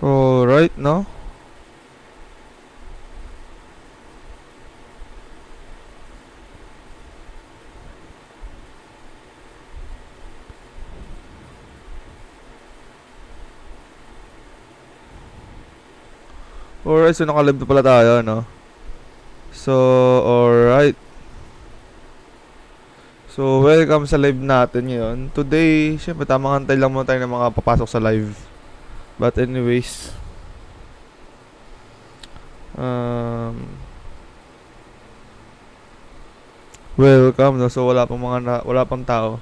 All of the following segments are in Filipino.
Alright, no? Alright, so nakalive na pala tayo, no? So, alright. So, welcome sa live natin ngayon. Today, syempre tamang antay lang muna tayo ng mga papasok sa live. But anyways, welcome, no? So, wala pang tao.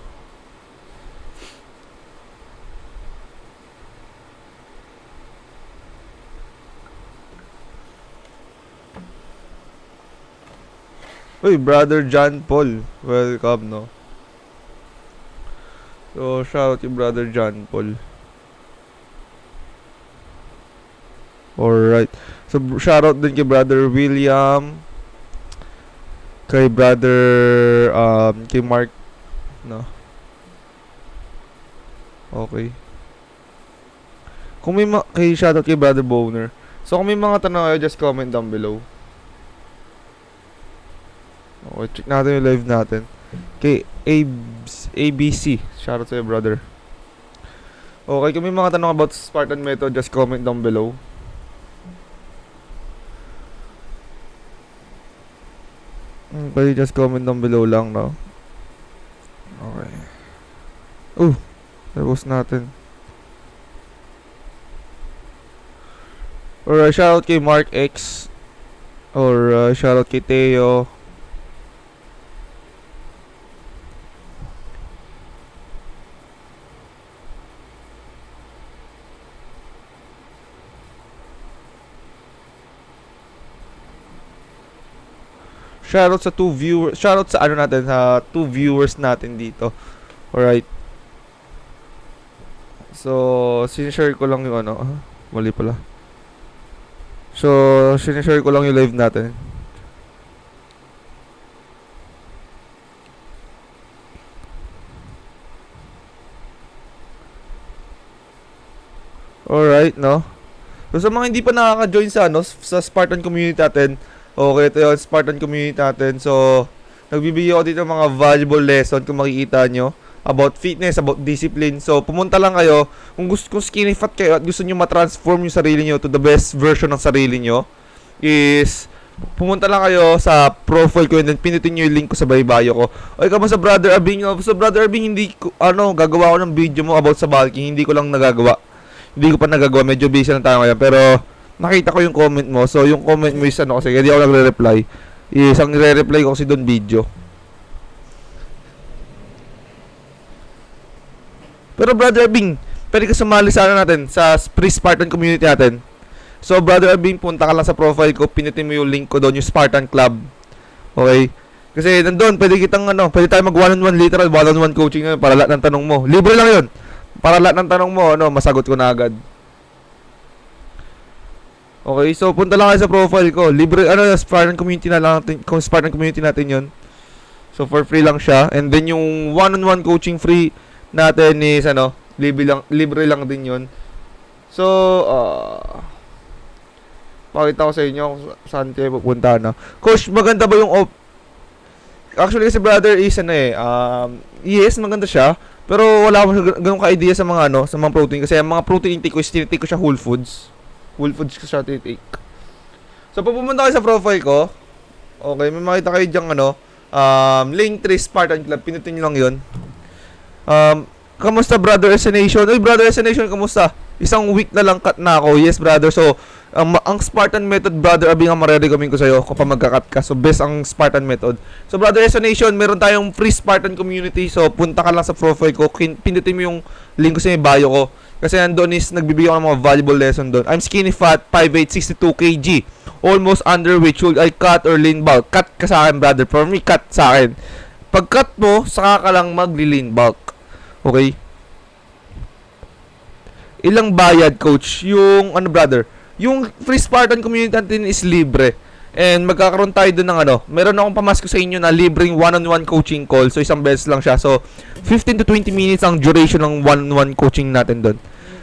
Uy, Brother John Paul. Welcome, no? So, shout out kay Brother John Paul. Alright. So, shout out din kay Brother William. Kay Brother, kay Mark, no? Okay. Kung may kay shout out kay Brother Boner. So, kung may mga tanong kayo, just comment down below. Okay, check natin yung live natin. Kay ABC. Shoutout sa'yo, brother. Okay, kung may mga tanong about Spartan method, just comment down below. Okay, just comment down below lang, no? Okay. Tapos natin. Or shoutout kay Mark X. Or shoutout kay Teo. Shoutout sa shoutout sa natin, sa 2 viewers natin dito. Alright. So, sinishare ko lang yung mali pala. So, sinishare ko lang yung live natin. Alright, no? So, sa mga hindi pa nakaka-join sa sa Spartan community natin, okay, ito yung Spartan community natin. So, nagbibigay ako dito ng mga valuable lesson kung makikita nyo about fitness, about discipline. So, pumunta lang kayo. Kung skinny fat kayo at gusto nyo ma-transform yung sarili nyo to the best version ng sarili nyo, is pumunta lang kayo sa profile ko and then pinutin nyo yung link ko sa baybayo ko. Okay, kamusta Brother Abing? So, Brother Abing, hindi ko, gagawa ko ng video mo about sa bulking. Hindi ko lang nagagawa. Hindi ko pa nagagawa. Medyo busy lang tayo ngayon. Pero, nakita ko yung comment mo. So, yung comment mo is kasi hindi ako nagre-reply. Isang nire-reply ko kasi doon video. Pero Brother Abing, pwede ka sumali sana natin sa pre-Spartan community natin. So, Brother Abing, punta ka lang sa profile ko, pinutin mo yung link ko doon, yung Spartan Club. Okay? Kasi nandun, pwede tayo mag one-on-one, literal one-on-one coaching para lahat ng tanong mo. Libre lang yun. Para lahat ng tanong mo, masagot ko na agad. Okay, so punta lang kayo sa profile ko. Libre, Spartan community na lang natin, kung Spartan community natin yun. So, for free lang siya. And then, yung one-on-one coaching free natin is, libre lang din yun. So, pakita ko sa inyo kung saan kayo pupunta, no? Coach, maganda ba yung Actually, kasi brother is, yes, maganda siya. Pero wala akong ganun ka-idea sa mga, sa mga protein. Kasi ang mga protein intake ko is tinitake ko siya whole foods. Whole foods ko siya tinitake. So, pag pumunta kayo sa profile ko, okay, may makita kayo diyang, Linktree Spartan Club. Pinutin nyo lang yun. Kamusta, Brother SN Nation? Uy, Brother SN Nation, kamusta? Isang week na lang cut na ako. Yes, brother. So, ang Spartan method, Brother Abing, ang marirecommend ko sa'yo kapag magka-cut ka. So, best ang Spartan method. So, Brother SN Nation, meron tayong free Spartan community. So, punta ka lang sa profile ko. Pinutin mo yung link ko sa bio ko. Kasi nandun is nagbibigay ako ng mga valuable lesson doon. I'm skinny fat, 5'8", 62 kg. Almost underweight. Should I cut or lean bulk? Cut ka sa akin, brother. For me, cut sa akin. Pag cut mo, saka ka lang magli-lean bulk. Okay? Ilang bayad, coach? Yung, brother? Yung free Spartan community natin is libre. And magkakaroon tayo doon ng meron akong pamasko sa inyo na libreng one-on-one coaching call. So, isang beses lang siya. So, 15 to 20 minutes ang duration ng one-on-one coaching natin doon.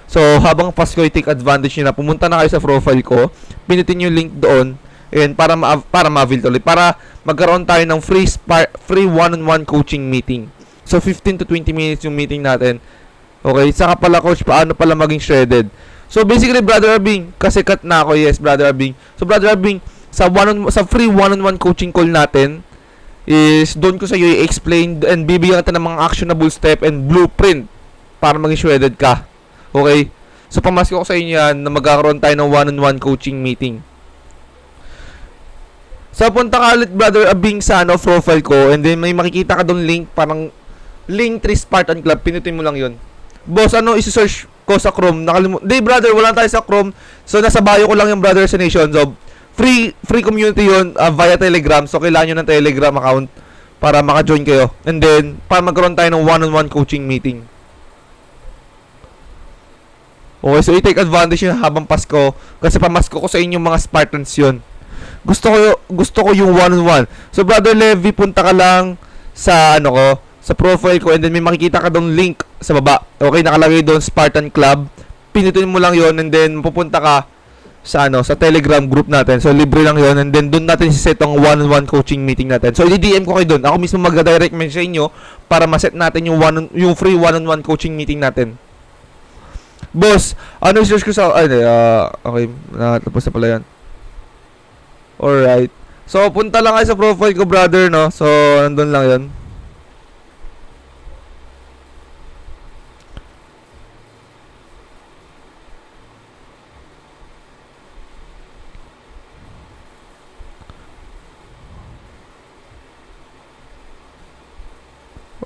So, habang Pasko, take advantage nyo na. Pumunta na kayo sa profile ko. Pinutin yung link doon. And para ma-avail tuloy. Para magkaroon tayo ng free one-on-one coaching meeting. So, 15 to 20 minutes yung meeting natin. Okay? Saka pala, coach, paano pala maging shredded. So, basically, Brother Arbing, kasi cut na ako. Yes, Brother Arbing. So, Brother Arbing, sa free one-on-one coaching call natin, is doon ko sa iyo i-explain and bibigyan kita ng mga actionable step and blueprint para maging shredded ka. Okay? So, pamasko ko sa inyo yan na magkakaroon tayo ng one-on-one coaching meeting. So, punta ka ulit, Brother Abing, sa profile ko and then may makikita ka doon link, parang Linktree Spartan Club. Pinutin mo lang yun. Boss, isi-search ko sa Chrome? Hindi, brother, wala tayo sa Chrome. So, nasa bio ko lang yung Brother sa Nation. So, free community yun via Telegram. So, kailangan nyo ng Telegram account para maka-join kayo. And then, para magkaroon tayo ng one-on-one coaching meeting. Okay, so i-take advantage yun habang Pasko. Kasi pamasko ko sa inyong mga Spartans yun. Gusto ko yung one-on-one. So, Brother Levi, punta ka lang sa sa profile ko and then may makikita ka doon link sa baba. Okay, nakalagay doon Spartan Club. Pinutin mo lang yon and then pupunta ka sa Telegram group natin. So, libre lang yon and then doon natin si-set ang one-on-one coaching meeting natin. So, i-DM ko kayo doon. Ako mismo magda-direct message sa inyo para ma-set natin yung free one-on-one coaching meeting natin. Boss, search ko sa okay, tapos na pala yan. Alright. So, punta lang kayo sa profile ko, brother, no? So, nandun lang yon.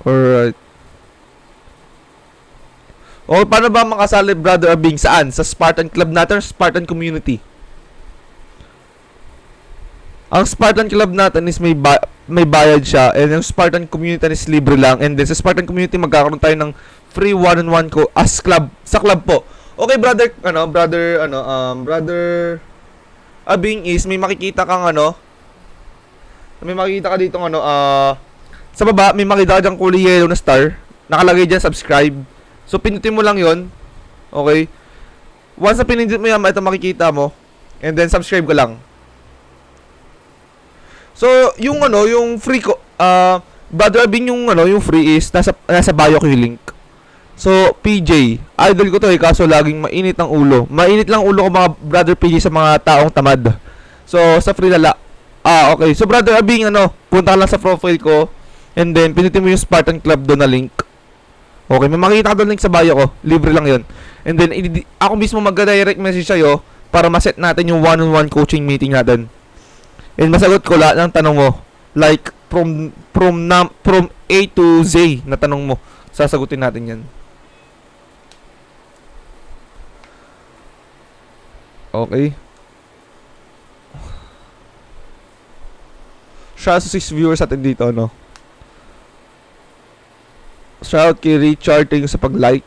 Alright. O, paano ba makasali, Brother Abing? Saan? Sa Spartan Club natin or Spartan Community? Ang Spartan Club natin is may bayad siya. And yung Spartan Community is libre lang. And then sa Spartan Community, magkakaroon tayo ng free one-on-one as club. Sa club po. Okay, Brother Abing is may makikita kang may makikita ka dito sa baba, may makita ka dyan kulay yellow na star. Nakalagay dyan, subscribe. So, pinutin mo lang yon. Okay? Once na pinindot mo yan, ito makikita mo. And then, subscribe ka lang. So, yung free ko, Brother Abing, yung free is, nasa bio ko yung link. So, PJ, idol ko to kaso laging mainit ang ulo. Mainit lang ulo ko mga Brother PJ sa mga taong tamad. So, sa free lala. Okay. So, Brother Abing, punta ka lang sa profile ko. And then, pinutin mo yung Spartan Club doon na link. Okay, may makikita ka doon link sa bio ko. Libre lang yon. And then, ako mismo mag-direct message sa'yo para ma-set natin yung one-on-one coaching meeting natin. And masagot ko lahat ng tanong mo. Like, from A to Z na tanong mo. Sasagutin natin yan. Okay. Shout out sa 6 viewers natin dito, Shout out kay Richard, thank you sa pag-like.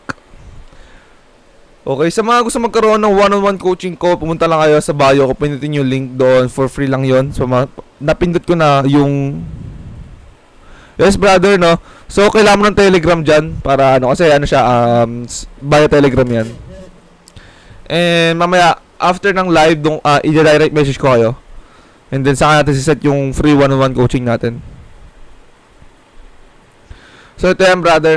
Okay, sa mga gusto magkaroon ng one-on-one coaching ko, pumunta lang kayo sa bio ko, pinutin yung link doon, for free lang yon. So, napindot ko na yung... Yes, brother, So, kailangan mo ng Telegram dyan, para kasi siya, via Telegram yan. And mamaya, after ng live, i-direct message ko kayo. And then, saka natin siset yung free one-on-one coaching natin. So, ito yan, brother,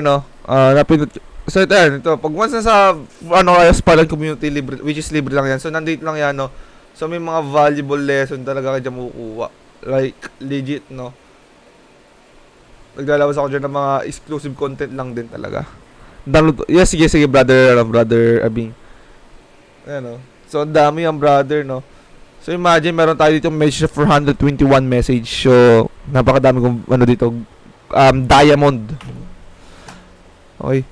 napindot. So, ito yan. Pag once na sa, Spartan Community, libre, which is libre lang yan. So, nandito lang yan, So, may mga valuable lesson talaga kayo dyan makukuha. Like, legit, Naglalabas ako dyan ng mga exclusive content lang din talaga. Yes, sige, brother Abing. Ayan, So, ang dami yung brother, So, imagine, meron tayo dito message 421 message. So, napakadami kong, dito, diamond. Okay.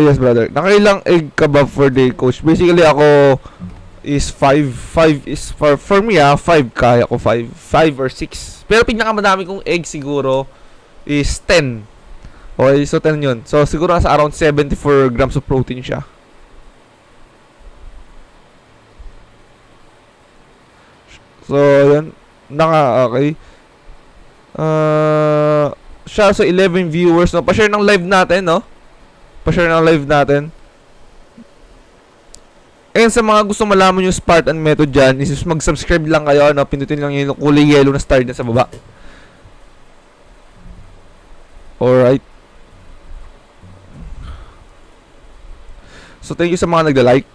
Yes, brother. Nakailang egg ka ba for day, coach? Basically, ako is 5. 5 is for me, 5 kaya ko 5 or 6. Pero pinakamadami kong egg siguro is 10. Okay, so 10 yun. So, siguro nasa around 74 grams of protein siya. So, yan. Okay. Siya sa 11 viewers, no? Pa-share ng live natin, no? Pa-share ng live natin. And sa mga gusto malaman yung Spartan method dyan, is mag-subscribe lang kayo, no? Pindutin lang yung kulay yellow na star na sa baba. Alright. So, thank you sa mga nagda-like.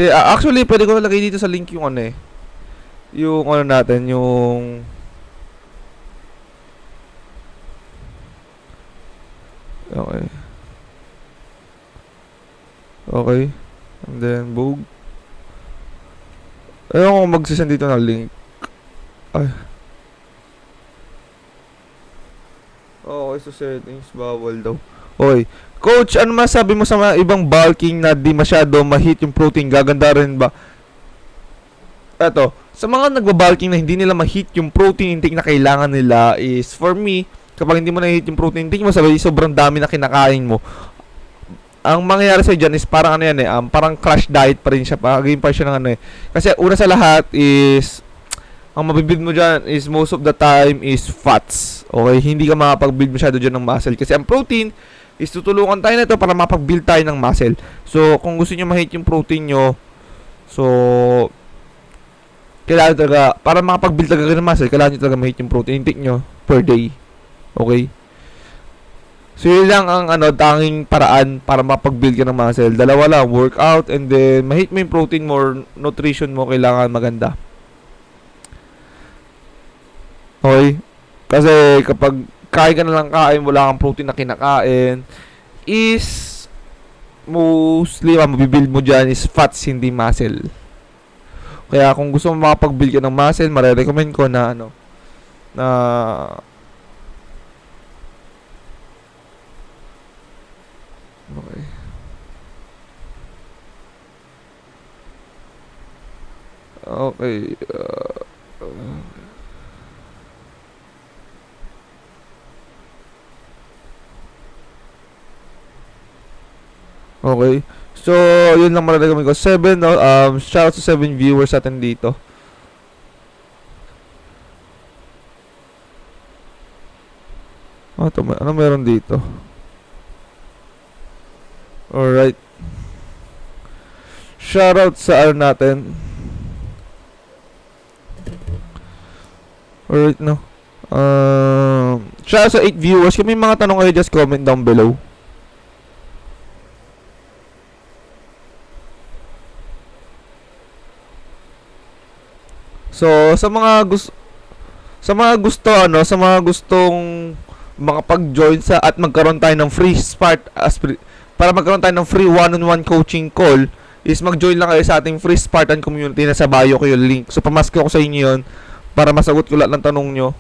Actually, pwede ko lagay dito sa link yung ano eh. Yung ano natin, yung... Okay. Okay. And then, boog. Ayun ko magsisend dito ng link. Ay. Okay, so settings, bawal daw. Okay. Coach, ano masabi mo sa mga ibang bulking na di masyado ma-hit yung protein? Gaganda rin ba? Eto, sa mga nagba-bulking na hindi nila ma-hit yung protein intake na kailangan nila is, for me, kapag hindi mo na-hit yung protein intake mo, sabi sobrang dami na kinakain mo. Ang mangyayari sa'yo dyan is parang ano yan eh, parang crash diet pa rin siya. Pagiging pa siya ng ano eh. Kasi una sa lahat is, ang mabibuild mo dyan is most of the time is fats. Okay? Hindi ka makapag-build masyado dyan ng muscle. Kasi ang protein is tutulungan tayo na ito para mapag-build tayo ng muscle. So, kung gusto nyo ma-hit yung protein nyo, so, kailangan talaga, para makapag-build talaga ng muscle, kailangan nyo talaga ma-hit yung protein intake nyo per day. Okay? So, yun lang ang tanging paraan para mapag-build ka ng muscle. Dalawa lang, workout, and then ma-hit mo yung protein mo, nutrition mo, kailangan maganda. Okay? Kasi kapag kain ka na lang kain, wala kang protein na kinakain, is mostly mabibuild mo dyan is fats, hindi muscle. Kaya kung gusto mo makapag-build ka ng muscle, marirecommend ko na okay. Okay. Okay. So, yun lang marirecommend ko. 7, no? Shout out to 7 viewers natin dito. Ano meron dito? Alright. Shoutout sa ano natin. Alright, no. Shoutout sa 8 viewers. Kung may mga tanong kayo, just comment down below. So, sa mga gustong makapag-join sa at magkaroon tayo ng free para magkaroon tayo ng free one-on-one coaching call, is mag-join lang kayo sa ating free Spartan community na sa bio ko yung link. So, pamask ko sa inyo yun para masagot ko lahat ng tanong nyo.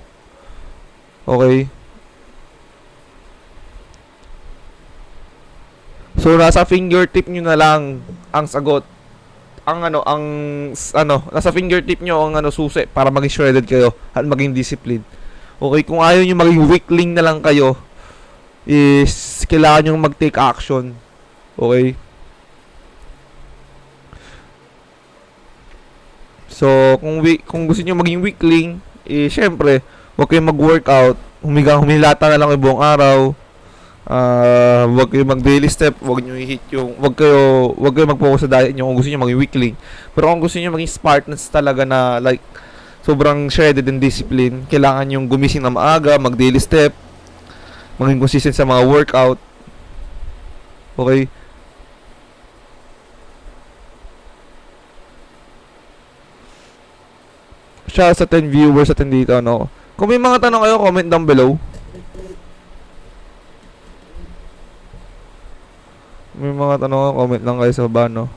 Okay? So, nasa fingertip nyo na lang ang sagot. Nasa fingertip nyo ang susi para maging shredded kayo at maging disciplined. Okay, kung ayaw nyo maging weakling na lang kayo, is kailangan nyo mag-take action. Okay? So, kung gusto nyo maging weakling, syempre, huwag kayong mag-workout, humilata na lang yung buong araw. Wag kayo mag-daily step, wag kayo mag-focus sa diet nyo kung gusto niyo maging weakling. Pero kung gusto niyo maging Spartans talaga na like sobrang shredded and discipline, kailangan yung gumising na maaga, mag-daily step, maging consistent sa mga workout. Okay? Siya sa 10 viewers natin dito, ano. Kung may mga tanong kayo, comment down below. May mga tanong, comment lang kayo sa baba, no?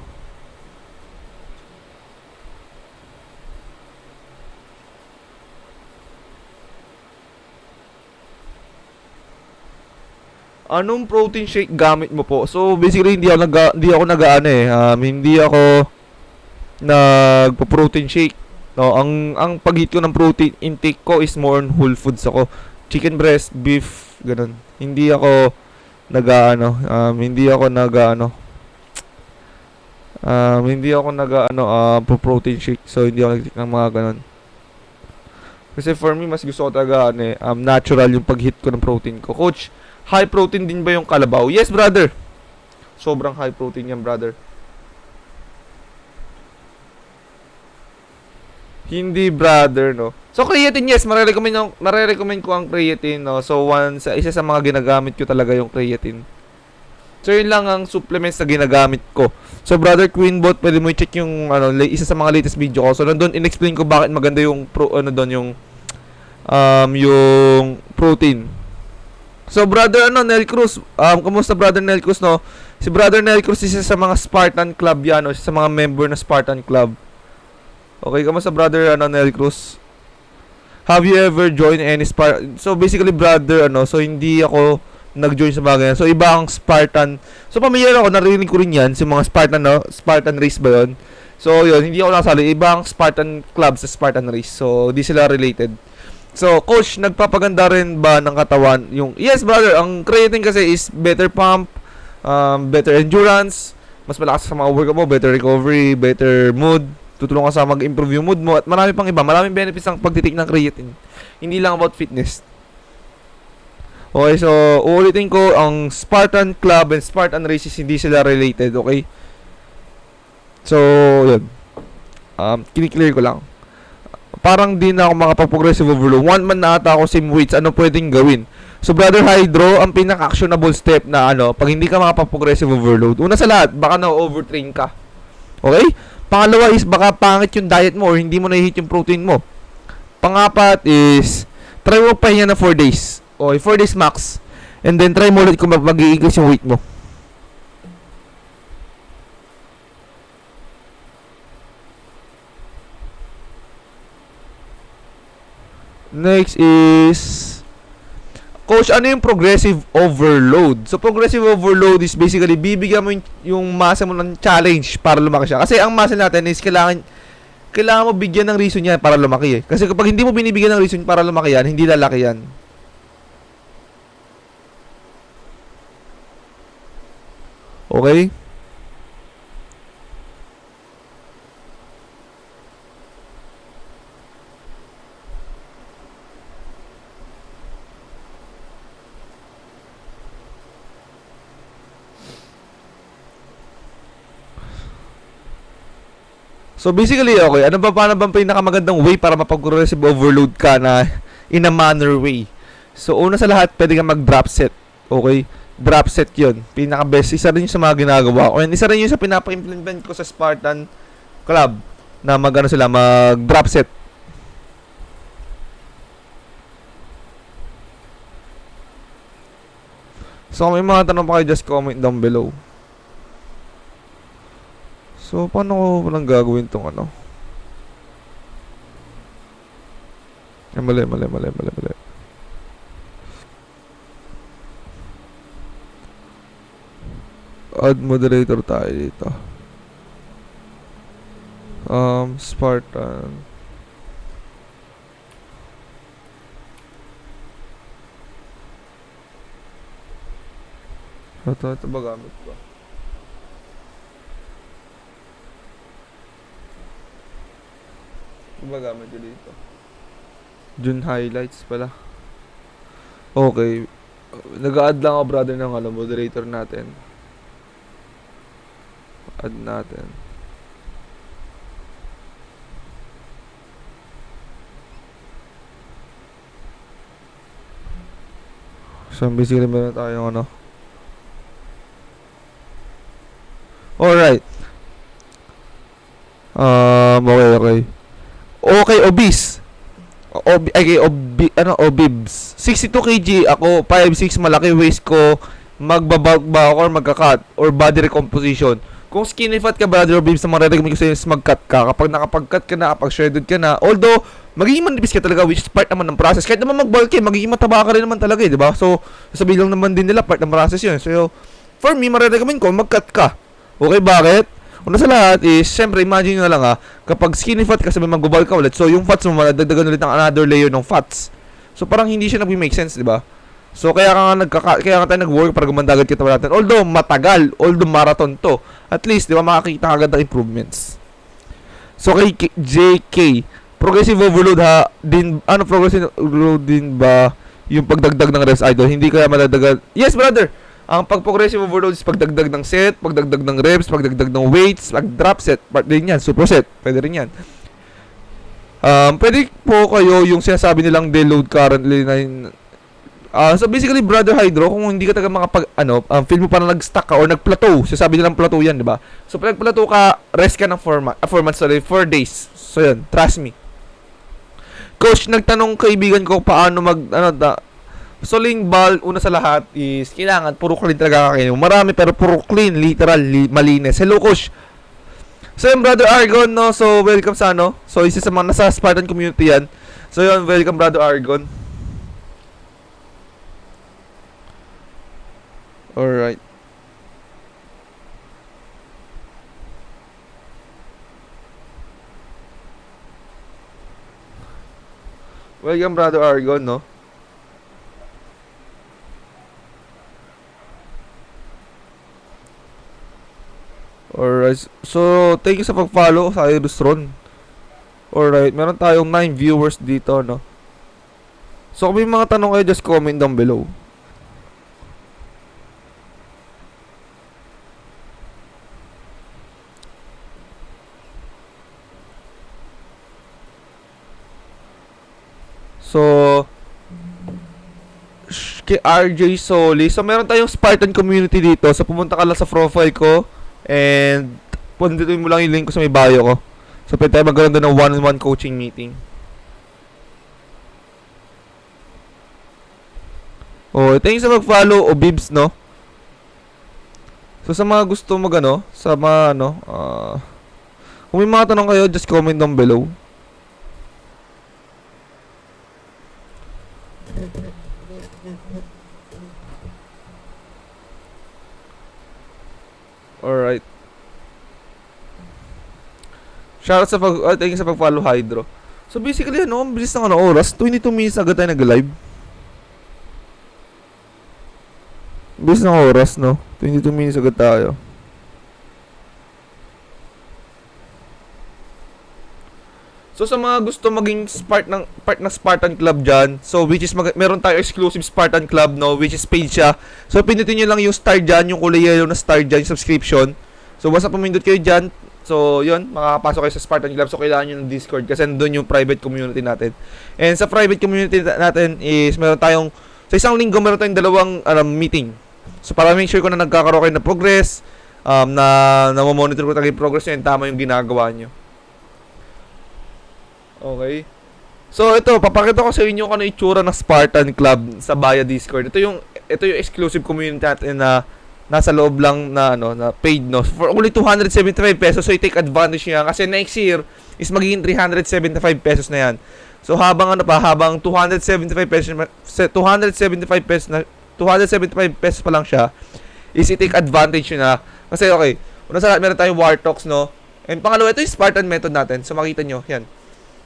Anong protein shake gamit mo po? So, basically, hindi ako nagpo-protein shake. No, ang pag-hit ko ng protein intake ko is more on whole foods ako. Chicken breast, beef, ganun. Hindi ako protein shake. So, hindi ako nag-take ng mga ganun. Kasi for me, mas gusto ko talaga natural yung pag-hit ko ng protein ko. Coach, high protein din ba yung kalabaw? Yes, brother. Sobrang high protein yan, brother. Hindi, brother, no. So, creatine, yes. Marerecommend ko ang creatine, no. So, isa sa mga ginagamit ko talaga yung creatine. So, yun lang ang supplements na ginagamit ko. So, brother Queenbot, pwede mo i-check yung isa sa mga latest video ko. So, nandun, in-explain ko bakit maganda yung yung protein. So, brother, Nel Cruz, kumusta, brother Nel Cruz, no? Si brother Nel Cruz, isa sa mga Spartan Club yan, no? Isa sa mga member na Spartan Club. Okay, kumusta, brother, Nel Cruz? Have you ever joined any Spartan? So, basically, brother, so hindi ako nag-join sa bagay yan. So, iba ang Spartan. So, pamilyar ako, narinig ko rin yan, sa mga Spartan, no? Spartan race ba yun? So, yun, hindi ako nakasali. Iba ang Spartan club sa Spartan race. So, di sila related. So, coach, nagpapaganda rin ba ng katawan? Yes, brother, ang creatine kasi is better pump, better endurance, mas malakas sa mga workout mo, better recovery, better mood, tutulong ka sa mag-improve yung mood mo, at marami pang iba. Maraming benefits ang pagtitik ng creatine. Hindi lang about fitness. Okay, so uulitin ko, ang Spartan Club and Spartan Races hindi sila related, okay? So, yun. Kiniklear ko lang. Parang di na ako makapag-progressive overload. 1 month na ata ako same weights. Ano pwedeng gawin? So, brother Hydro, ang pinaka-actionable step na pag hindi ka makapag-progressive overload, una sa lahat, baka na-overtrain ka. Okay? Pangalawa is baka pangit yung diet mo or hindi mo na-hit yung protein mo. Pangapat is try mo pahinga na 4 days. Okay, 4 days max. And then try mo ulit kung mag-i-increase yung weight mo. Next is coach, ano yung progressive overload? So progressive overload is basically bibigyan mo yung masa mo ng challenge para lumaki siya. Kasi ang masa natin is kailangan mo bigyan ng reason yan para lumaki eh. Kasi kapag hindi mo binibigyan ng reason para lumaki yan, hindi lalaki yan. Okay? So basically, okay, paano bang pinakamagandang way para mapag-progressive overload ka na in a manner way? So una sa lahat, pwede kang mag-drop set. Okay? Drop set yun. Pinaka-best. Isa rin yung sa mga ginagawa ko. And isa rin yung sa pinapa-implement ko sa Spartan Club na mag-drop set. So kung may mga tanong pa kayo, just comment down below. So, paano ko walang gagawin tong mali. Add moderator tayo dito. Spartan. Ito ba gamit ko? Ito ba gamit ko dito? June highlights pala. Okay. Nag-a-add lang ako, brother, ng moderator natin. Add natin. So, basically, meron tayong Alright. Okay. Okay, obese. Obibs. 62 kg ako, 5'6", malaki waist ko, magbabulk ba ako or magka-cut or body recomposition. Kung skinny fat ka, brother obibs, na marirecommend ko sa'yo is mag-cut ka. Kapag nakapag-cut ka na, kapag shredded ka na, although magiging manipis ka talaga, which is part naman ng process. Kahit naman mag-bulk magiging mataba ka rin naman talaga, di ba? So, sabihin lang naman din nila, part ng process yun. So, for me, marirecommend ko, mag-cut ka. Okay, bakit? Una sa lahat is, syempre, imagine nyo na lang kapag skinny fat ka, sabi mag-bulk ka ulit, so yung fats mo, madagdagan ulit ng another layer ng fats. So, parang hindi siya nag-make sense, di ba? So, kaya tayo nag-work para gumanda agad kita natin. Although, matagal, although marathon to, at least, di ba, makakita agad ng improvements. So, kay JK, progressive overload ha, din, ano, progressive overload din ba yung pagdagdag ng reps, idol? Hindi kaya madagdagan? Yes, brother! Ang pag-progressive overload is pagdagdag ng set, pagdagdag ng reps, pagdagdag ng weights, pag-drop set, part din yan, super set, pwede rin yan. Pwede po kayo yung sinasabi nilang deload currently na so basically, brother Hydro, kung hindi ka taga feel mo parang nag-stuck ka or nag-plateau, sasabi nilang plateau yan, di ba? So pag nag-plateau ka, rest ka ng 4 months, 4 days. So yun, trust me. Coach, nagtanong kaibigan ko paano Soling ball, una sa lahat is kailangan puro clean talaga kakainin. Marami pero puro clean, literal, malinis. Hello, coach. So yun, brother Argon, no? So welcome sa So isa sa mga nasa Spartan community yan. So yun, welcome, brother Argon. Alright. Welcome, brother Argon, no? Alright. So, thank you sa pag-follow sa Irustron. Alright. Meron tayong 9 viewers dito, no? So, kung may mga tanong kayo, just comment down below. So, kay RJ Soli. So, meron tayong Spartan community dito. So, pumunta ka lang sa profile ko. And, pundutin mo lang yung link ko sa may bio ko. So, pwede tayo magkaroon doon ng one-on-one coaching meeting. Oh, thank you sa mag-follow, Bibs, no? So, sa mga gusto sa mga, kung may mga tanong kayo, just comment down below. Alright. Shoutout sa thank you sa pag-follow, Hydro. So basically, ang bilis ng oras. 22 minutes agad tayo nag-live. Bilis ng oras, no? 22 minutes agad tayo. So sa mga gusto maging part ng Spartan Club dyan, so which is meron tayo exclusive Spartan Club, no, which is paid siya. So pindutin nyo lang yung star dyan, yung kulay yellow na star dyan, yung subscription. So basta pumindot kayo dyan, so yun, makakapasok kayo sa Spartan Club. So kailangan nyo ng Discord kasi nandun yung private community natin. And sa private community natin is meron tayong, sa isang linggo meron tayong dalawang meeting. So para make sure ko na nagkakaroon kayo na progress, na monitor ko talaga yung progress nyo and tama yung ginagawa nyo. Okay. So ito, papakita ko sa inyo kung ano itsura ng Spartan Club sa Baya Discord. Ito yung exclusive community natin na nasa loob lang na na paid, no. For only 275 pesos, so i-take advantage niya kasi next year is magiging 375 pesos na yan. So habang habang 275 pesos pa lang siya, is i-take advantage na. Kasi okay, una sa lahat meron tayong War Talks, no. And pangalawa, ito yung Spartan method natin. So makita nyo, yan.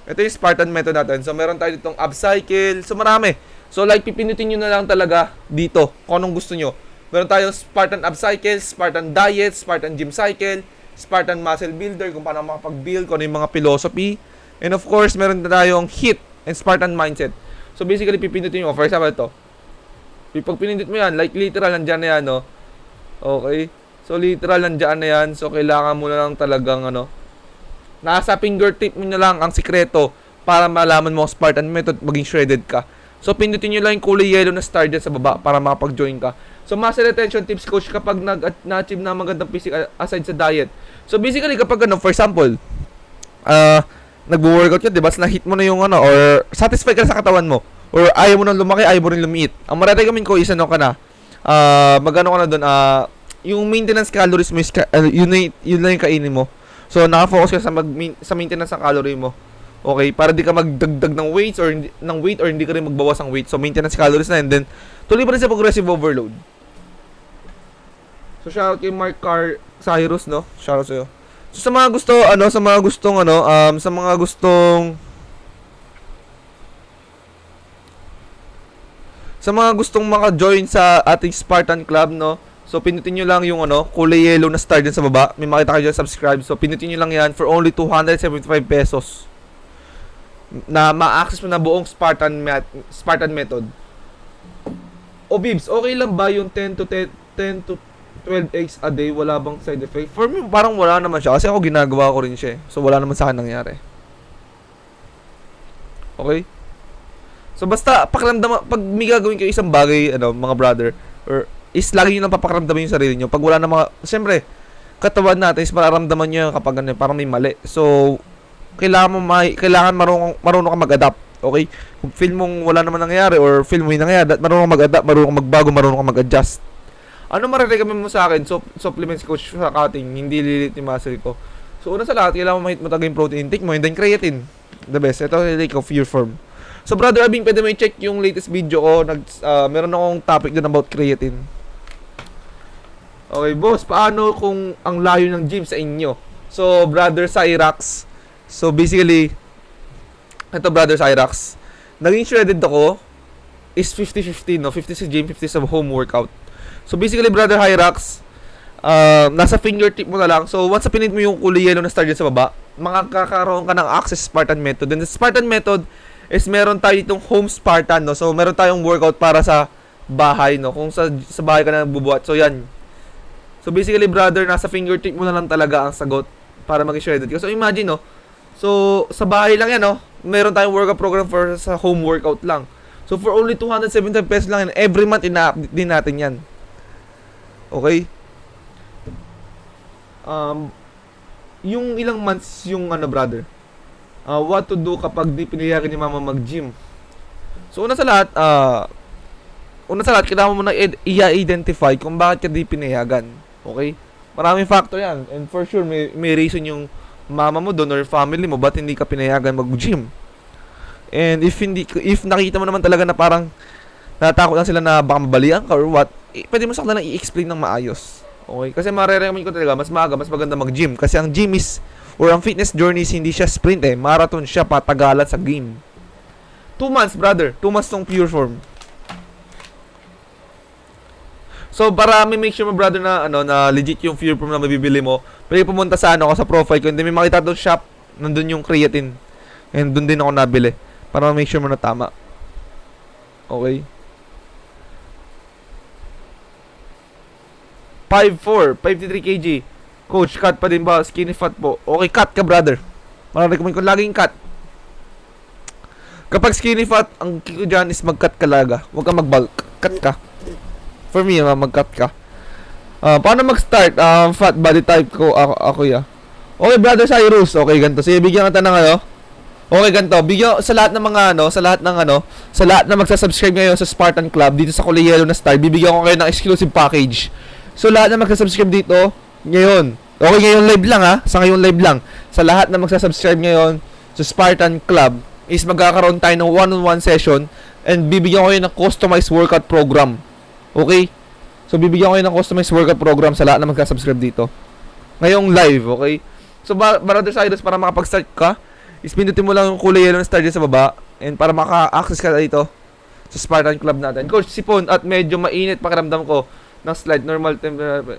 Ito yung Spartan method natin. So, meron tayo ditong upcycle. So, marami. So, like, pipinutin nyo na lang talaga dito kung anong gusto nyo. Meron tayong Spartan upcycle, Spartan diet, Spartan gym cycle, Spartan muscle builder, kung paano makapag-build, kung ano yung mga philosophy. And of course, meron na tayong HIIT and Spartan mindset. So, basically, pipinutin nyo. For example, ito. Pag pinindot mo yan, like, literal, nandyan na yan, no? Okay. So, literal, nandyan na yan. So, kailangan mo na lang talagang, nasa fingertip mo na lang ang sikreto para malaman mo ang Spartan method, maging shredded ka. So, pindutin nyo lang yung kulay yellow na star dyan sa baba para makapag-join ka. So, muscle retention tips, coach, kapag na-achieve na magandang physical aside sa diet. So, basically, kapag for example, nagwo-workout ka, diba? Na-hit mo na yung or satisfied ka na sa katawan mo. Or ayaw mo nang lumaki, ayaw mo rin lumiit. Ang marirecommend ko is ka na, magano ka na doon, yung maintenance calories mo is, yun lang yung kainin mo. So, naka-focus ka sa maintenance ng calorie mo. Okay, para di ka magdagdag ng weight or hindi ka rin magbawas ng weight. So, maintenance calories na, and then tuloy pa rin sa progressive overload. So, shoutout kay Mark Cyrus, no? Shoutout sa'yo. So, sa mga gustong maka-join sa ating Spartan Club, no? So, pinutin nyo lang yung kulay yellow na star dyan sa baba. May makita kayo dyan, subscribe. So, pinutin nyo lang yan for only 275 pesos. na ma-access mo na buong Spartan method. O Bibs, okay lang ba yung 10 to 12 eggs a day? Wala bang side effect? For me, parang wala naman siya. Kasi ako ginagawa ko rin siya. So, wala naman sa akin nangyari. Okay? So, basta, pakiramdam, pag may gagawin kayo isang bagay, mga brother, or is lagi nyo lang papakiramdaman yung sarili nyo. Pag wala na siyempre, katawan natin is mararamdaman nyo kapag parang may mali. So, kailangan marunong ka mag-adapt. Okay? Kung feel mong wala naman nangyayari or feel mo yung nangyayari, marunong ka mag-adapt, marunong ka magbago, marunong ka mag-adjust. Ano marirecommend mo sa akin? Supplements coach sa cutting, hindi lilit yung muscle ko. So, una sa lahat, kailangan mo matag yung protein intake mo and then creatine. The best. Ito like of Pure Form. So, Brother Abing, pwede mo i-check yung latest video ko. Meron akong topic dun about creatine. Okay, boss, paano kung ang layo ng gym sa inyo? So, Brother Cyrax. So, basically, ito, Brother Cyrax, naging shredded ako is 50-50, no? 50 sa gym, 50 sa home workout. So, basically, Brother Hyrax, nasa fingertip mo na lang. So, once na pinit mo yung kulay yellow na star dyan sa baba, makakakaroon ka ng access Spartan method. And the Spartan method is meron tayo itong home Spartan, no? So, meron tayong workout para sa bahay, no? Kung sa bahay ka na bubuhat. So, yan. So, basically, brother, nasa fingertip mo na lang talaga ang sagot para maging shredded ka. So, imagine, no? So, sa bahay lang yan, no? Meron tayong workout program for sa home workout lang. So, for only 275 pesos lang yan, every month, ina-update din natin yan. Okay? Yung ilang months yung brother? What to do kapag di pinayagan ni mama mag-gym? So, una sa lahat, kailangan mo na i-identify kung bakit ka di pinayagan. Okay? Maraming factor yan. And for sure, may reason yung mama mo doon or family mo ba't hindi ka pinayagan mag-gym. And if nakita mo naman talaga na parang natakot lang sila na baka mabalian ka or what, pwede mo sa kanila i-explain ng maayos. Okay? Kasi marirecommend ko talaga mas maaga, mas maganda mag-gym. Kasi ang gym is, or ang fitness journey is hindi siya sprint marathon siya, patagalan sa game. 2 months, brother. 2 months tong Pure Form. So, para may make sure mo, brother, na legit yung Pure Form na mabibili mo, pwede pumunta sa sa profile ko, hindi may makita doon shop, nandun yung creatine. And doon din ako nabili. Para make sure mo na tama. Okay? 5'4", 53 kg. Coach, cut pa din ba? Skinny fat po. Okay, cut ka, brother. Recommend ko laging cut. Kapag skinny fat, ang kiko dyan is mag-cut ka laga. Huwag ka mag-bulk. Cut ka. For me, mag-cut ka. Paano mag-start? Fat body type ko, ako ya. Okay, brother Cyrus. Okay, ganito. Sige, bigyan kita ng Okay, ganito. Bigyan sa lahat ng mga sa lahat na magsa-subscribe ngayon sa Spartan Club dito sa kulay yellow na star, bibigyan ko kayo ng exclusive package. So, lahat na magsa-subscribe dito, ngayon. Okay, ngayon live lang sa ngayon live lang. Sa lahat na magsa-subscribe ngayon sa Spartan Club, is magkakaroon tayo ng one-on-one session and bibigyan ko kayo ng customized workout program. Okay? So, bibigyan ko kayo ng customized workout program sa lahat na magsa-subscribe dito. Ngayong live, okay? So, Brother Cyrus, para makapag-start ka, is pindutin mo lang yung kulay yellow na star dyan sa baba and para maka-access ka dito sa Spartan Club natin. Coach, sipon at medyo mainit pakiramdam ko ng slide normal temperature.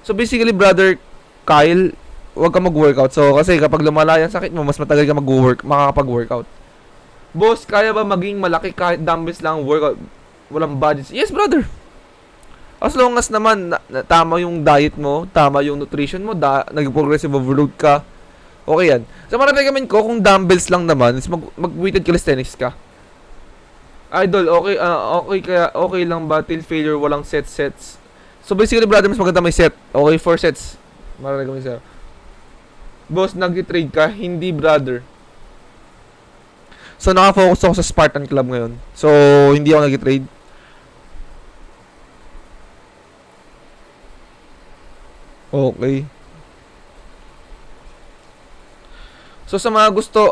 So basically, brother Kyle, huwag ka mag-workout. So kasi kapag lumala yung sakit mo, mas matagal ka makakapag-workout. Boss, kaya ba maging malaki kahit dumbbells lang workout? Walang budget? Yes, brother. As long as naman tama yung diet mo, tama yung nutrition mo, nag-progressive overload ka, okay yan. So recommend ko kung dumbbells lang naman, is mag-weighted calisthenics ka. Idol, okay lang ba till failure walang sets? So basically, brother, mas maganda may set. Okay, 4 sets. Recommend sa'yo. Boss, nag-trade ka? Hindi, brother. So naka-focus ako sa Spartan Club ngayon. So hindi ako nag-trade. Okay. So sa mga gusto,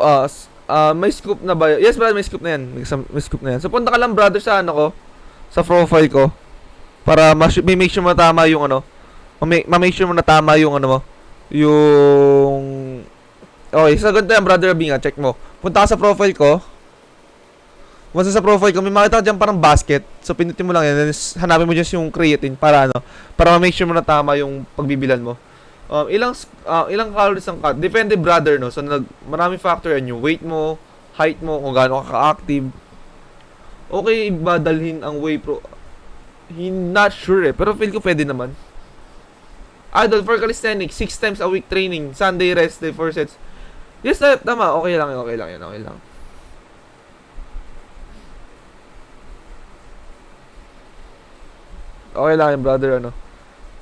may scoop na ba? Yes, brother, may scoop na yan. May scoop na yan. So punta ka lang, brother, sa sa profile ko para may make sure mo na tama yung ma-make sure mo na tama yung mo. Yung okay, so ganito yan, brother Abing, check mo. Punta ka sa profile ko. Once sa profile ko, may makita ka dyan parang basket. So pinutin mo lang yan, and hanapin mo dyan yung creatine para para ma-make sure mo na tama yung pagbibilan mo. Ilang calories ang cut? Depende, brother, no? So maraming factor yan, yung weight mo, height mo, kung gaano ka ka-active. Okay ba dalhin ang whey pro? Not sure eh, pero feel ko pwede naman. Idol for calisthenics, 6 times a week training, Sunday rest day, 4 sets. Yes, tama, okay lang yan, okay lang. Okay lang yan,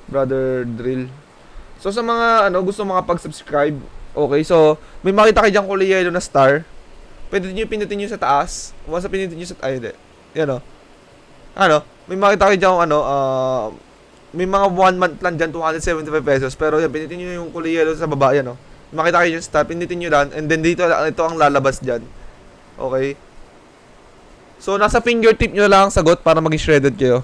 brother drill. So sa mga gusto makapag-subscribe, okay, so may makita kayo dyan kulay yellow na star. Pwede nyo pinutin nyo sa taas. Once na pinutin nyo sa taas, hindi. Yan may makita kayo dyan may mga 1 month plan dyan, 275 pesos. Pero yan, pinutin nyo yung kulay yellow sa baba, yan makita kayo dyan star, pinutin nyo lang. And then dito, ito ang lalabas dyan. Okay. So nasa fingertip nyo lang ang sagot para maging shredded kayo.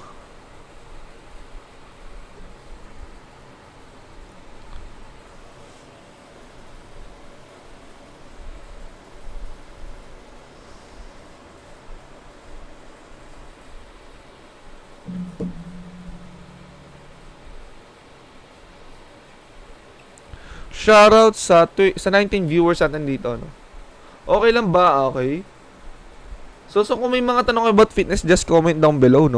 Shoutout sa 19 viewers natin dito, Okay lang ba? Okay. So kung may mga tanong about fitness, just comment down below,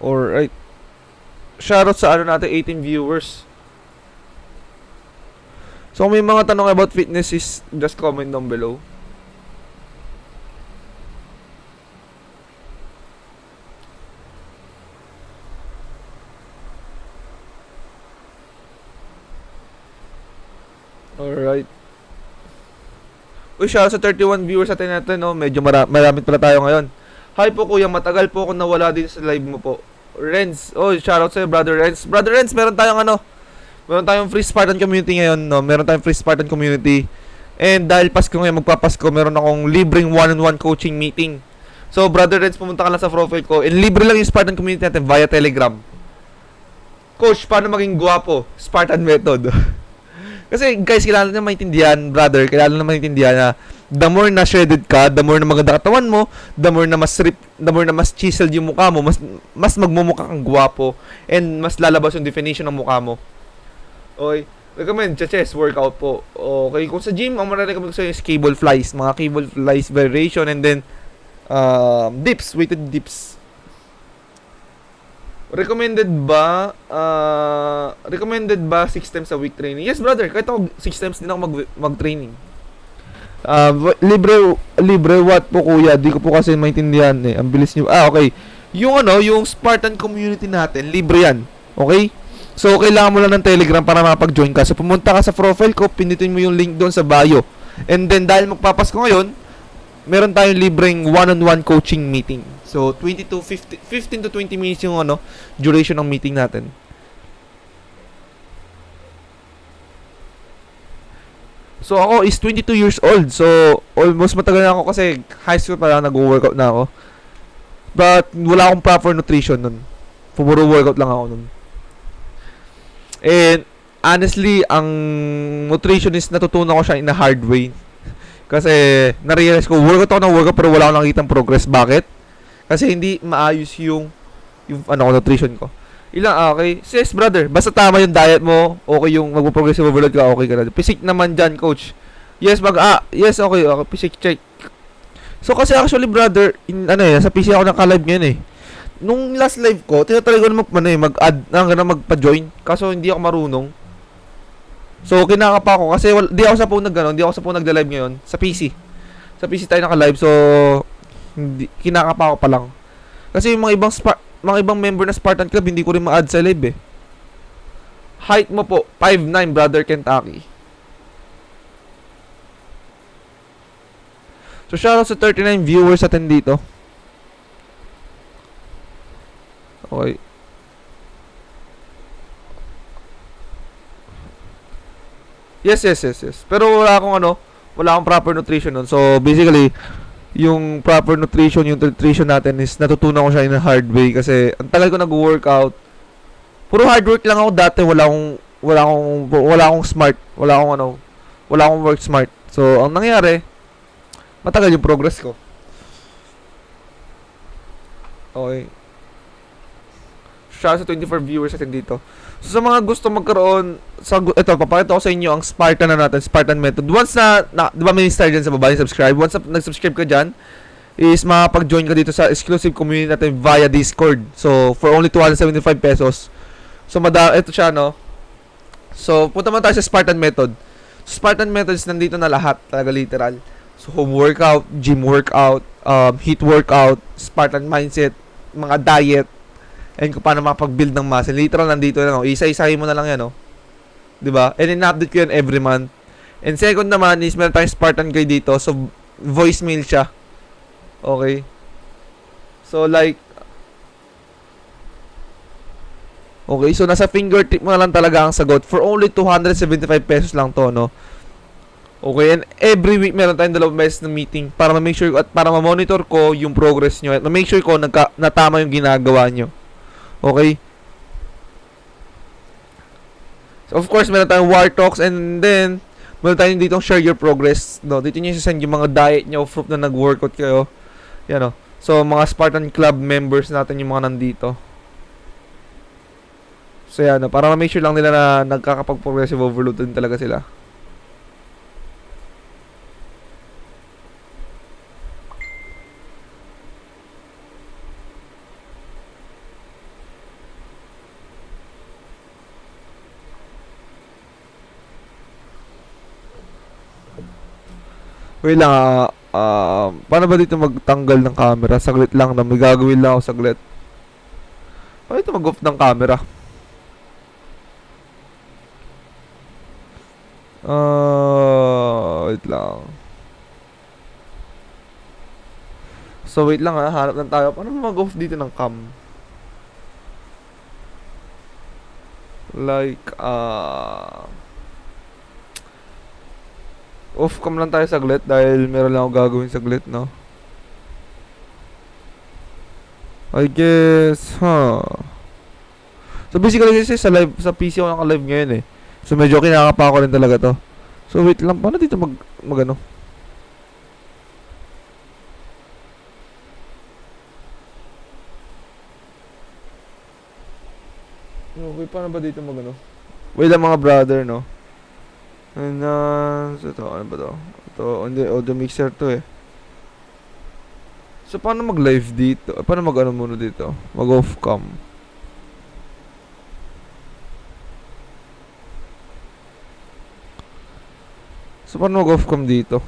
Alright. Shoutout sa natin, 18 viewers. So kung may mga tanong about fitness, is just comment down below. Alright. Uy, shoutout sa 31 viewers natin, medyo maraming pala tayo ngayon. Hi po kuya, matagal po ako nawala din sa live mo po. Renz, shoutout sa'yo brother Renz. Brother Renz, meron tayong free Spartan community ngayon, Meron tayong free Spartan community. And dahil Pasko ngayon, magpapasko, meron akong libreng one-on-one coaching meeting. So brother Renz, pumunta ka lang sa profile ko. And libre lang yung Spartan community natin via Telegram. Coach, paano maging guwapo? Spartan method. Kasi guys, kailangan na maintindihan, brother, kailangan na maintindihan na the more na shredded ka, the more na maganda katawan mo, the more na mas chiseled yung mukha mo, mas magmumukha kang gwapo, and mas lalabas yung definition ng mukha mo. Okay, recommend chest workout po. Okay, kung sa gym, ang marirecommend ko sa'yo is cable flies, mga cable flies variation, and then dips, weighted dips. Recommended ba 6 times a week training? Yes, brother. Kahit ako 6 times din ako mag-training. Libre what po kuya? Di ko po kasi maintindihan eh. Ang bilis niyo. Okay. Yung Spartan community natin, libre yan. Okay? So, kailangan mo lang ng Telegram para makapag-join ka. So, pumunta ka sa profile ko, pindutin mo yung link doon sa bio. And then, dahil magpapasko ngayon, meron tayong libreng one-on-one coaching meeting. So, 15 to 20 minutes yung duration ng meeting natin. So, ako is 22 years old. So, almost matagal na ako kasi high school pa lang nag-workout na ako. But, wala akong proper nutrition nun. Puro workout lang ako nun. And, honestly, ang nutritionist natutunan ko siya in a hard way. Kasi, na-realize ko, workout ako ng workout pero wala akong nakikitang progress. Bakit? Kasi hindi maayos yung nutrition ko. Okay. Yes, brother. Basta tama yung diet mo, okay yung magpo-progressive overload ka, okay ka na. Physique naman dyan, coach. Yes, yes, okay. Physique check. So, kasi actually, brother, sa PC ako naka-live ngayon eh. Nung last live ko, tinatry ko na mag-add, magpa-join. Kaso, hindi ako marunong. So, kinakapa ko. Kasi, di ako sa phone nagla-live ngayon. Sa PC. Sa PC tayo naka-live. So, kinakapa ko pa lang. Kasi yung mga ibang member na Spartan Club, hindi ko rin ma-add sa live eh. Height mo po, 5'9", brother Kentucky. So, shoutout sa 39 viewers natin dito. Okay. Yes. Pero wala akong proper nutrition nun. So, basically, yung proper nutrition, yung nutrition natin is natutunan ko siya in a hard way kasi ang tagal ko nag-workout. Puro hard work lang ako dati, wala akong smart, wala akong work smart. So, ang nangyari, matagal yung progress ko. Okay. Siya sa 24 viewers natin dito. So, sa mga gusto magkaroon, ito, papakita ko sa inyo ang Spartan na natin, Spartan method. Once di ba may star dyan sa baba, subscribe. Once na nag-subscribe ka dyan, is makapag-join ka dito sa exclusive community natin via Discord. So, for only 275 pesos. So, ito siya, no? So, punta man tayo sa Spartan method. So, Spartan methods, nandito na lahat, talaga literal. So, home workout, gym workout, heat workout, Spartan mindset, mga diet, and kung paano makapag-build ng muscle. Literal, nandito na, no? Isa-isahin mo na lang yan, no? Diba? And in-update ko yan every month. And second naman is, meron tayong Spartan guide dito. So, voicemail siya. Okay? So, like, okay, so nasa fingertip mo na lang talaga ang sagot. For only 275 pesos lang to, no? Okay, and every week meron tayong 2 beses na meeting para ma-make sure at para ma-monitor ko yung progress nyo at ma-make sure ko na tama yung ginagawa nyo. Okay? So, of course, meron tayong war talks and then meron tayong dito share your progress. No? Dito nyo send yung mga diet nyo, proof na nag-workout kayo. Yan, no? So, mga Spartan Club members natin yung mga nandito. So, yan, no? Para ma-make sure lang nila na nagkakapag-progressive overload din talaga sila. Wait lang, paano ba dito magtanggal ng camera? Saglit lang na, may gagawin lang ako saglit. Paano dito mag-off ng camera? Wait lang. So, wait lang ha, hanap lang tayo. Paano mag-off dito ng cam? Like, off cam lang tayo saglit dahil meron lang ako gagawin saglit, no? I guess, So basically kasi sa live, sa PC ako naka-live ngayon eh. So medyo kinakapa ko rin talaga to. So wait lang, paano dito mag ano? Okay, paano ba dito mag ano? Wait lang mga brother, no? And so ito, ano ba to? Ito, audio mixer to eh. So paano mag-live dito? Paano mag-ano muna dito? Mag-off cam. So paano mag-off cam dito?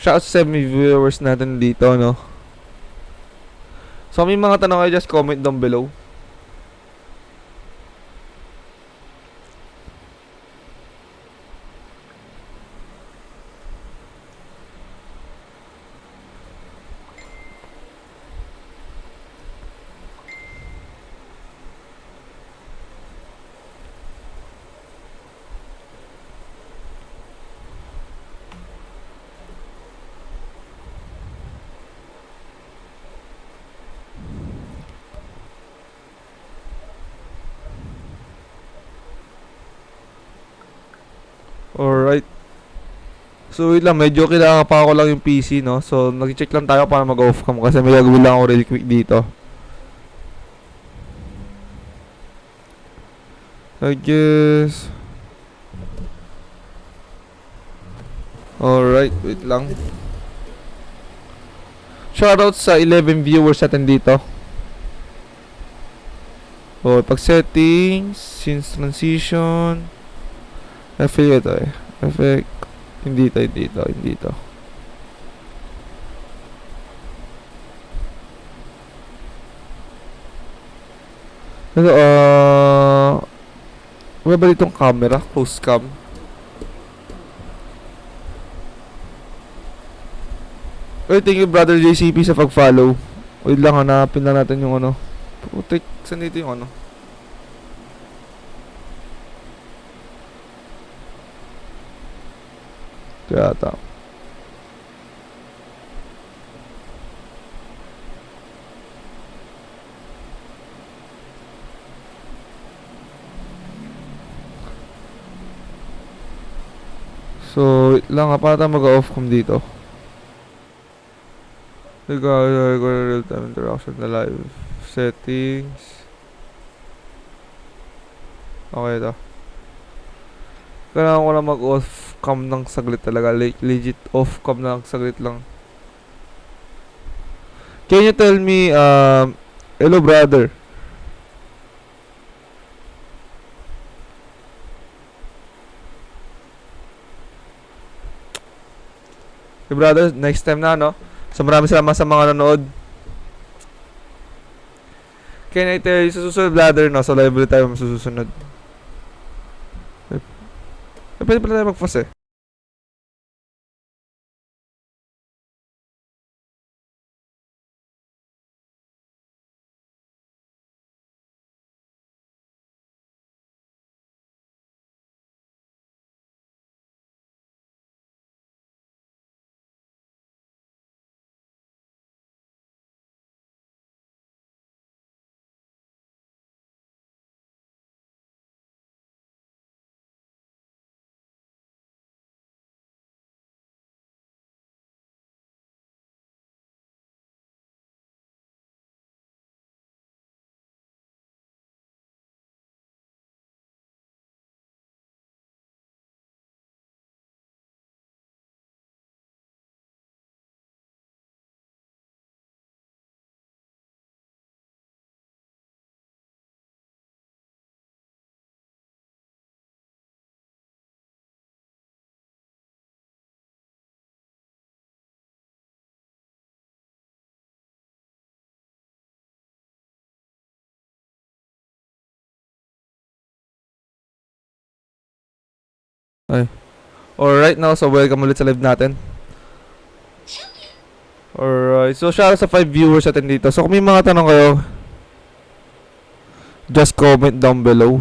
Shout out sa viewers natin dito, no? So, may mga tanong kayo, just comment down below. Alright. So, wait lang. Medyo kailangan pa ako lang yung PC, no? So, nag-check lang tayo para mag-off cam kasi may gagawin lang ako really quick dito. I guess. Alright. Wait lang. Shoutout sa 11 viewers natin dito. Oh, pag settings, since transition, affiliate ito eh. Effect. Hindi to. Ano, wala ba ditong camera? Close cam. Wait, thank you brother JCP sa pag-follow. Wait lang, hanapin lang natin yung ano. Putik, saan dito yung ano? Kaya ata. So, wait lang nga, paano tayo mag-off-cam dito? Real-time interaction na live. Settings. Okay ito. Kailangan ko na mag-off-cam ng saglit talaga. Legit off-cam ng saglit lang. Can you tell me, hello brother. Hey brother, next time na, no? So maraming salamat sa mga nanood. Can I tell you, sa susunod brother, no? So live ulit tayo susunod. Pwede pala tayo mag-fast eh. Ay. Alright now, so welcome ulit sa live natin. Alright, so shout out sa 5 viewers natin dito. So kung may mga tanong kayo, just comment down below.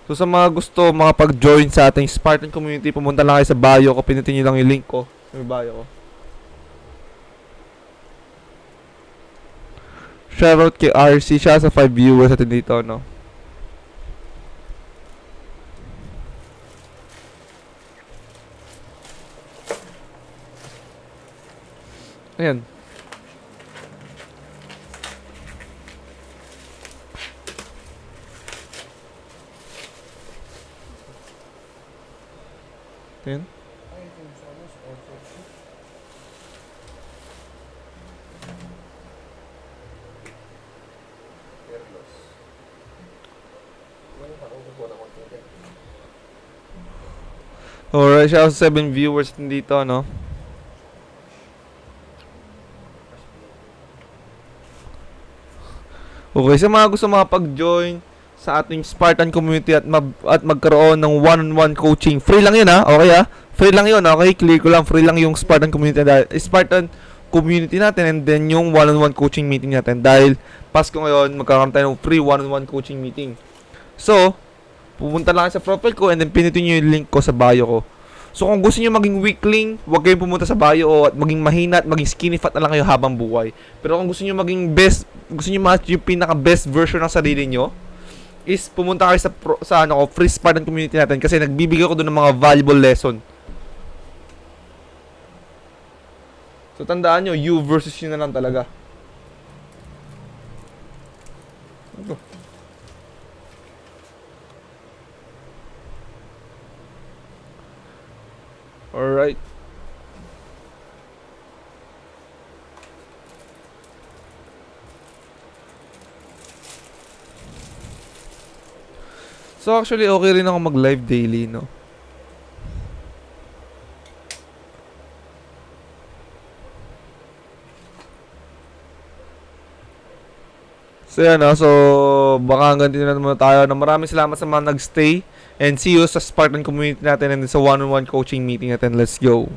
So sa mga gusto makapag-join sa ating Spartan community, pumunta lang kayo sa bio ko, pinutin nyo lang yung link ko sa bio ko. Shoutout kay RC, siya sa 5 viewers natin dito, no? Ayan. Ayan. Alright, siya sa 7 viewers dito, no? Okay, sa mga gusto makapag-join sa ating Spartan community at magkaroon ng one-on-one coaching, free lang yun ha, okay ha? Free lang yun, okay? Clear ko lang, free lang yung Spartan community natin and then yung one-on-one coaching meeting natin dahil Pasko ngayon, magkakaroon tayo ng free one-on-one coaching meeting. So, pumunta lang sa profile ko and then pinutin nyo yung link ko sa bio ko. So kung gusto niyo maging weakling, huwag kayong pumunta sa bio at maging mahina at maging skinny fat na lang kayo habang buhay. Pero kung gusto niyo maging best, gusto niyo match yung pinaka best version ng sarili niyo, is pumunta kayo sa free Spartan community natin kasi nagbibigay ko doon ng mga valuable lesson. So tandaan nyo, you versus you na lang talaga. Ito. Alright. So actually okay rin ako mag-live daily, no? So yan, no? So baka hanggang din na muna tayo. Maraming salamat sa mga nag-stay. And see you sa Spartan community natin and sa one-on-one coaching meeting natin. Let's go.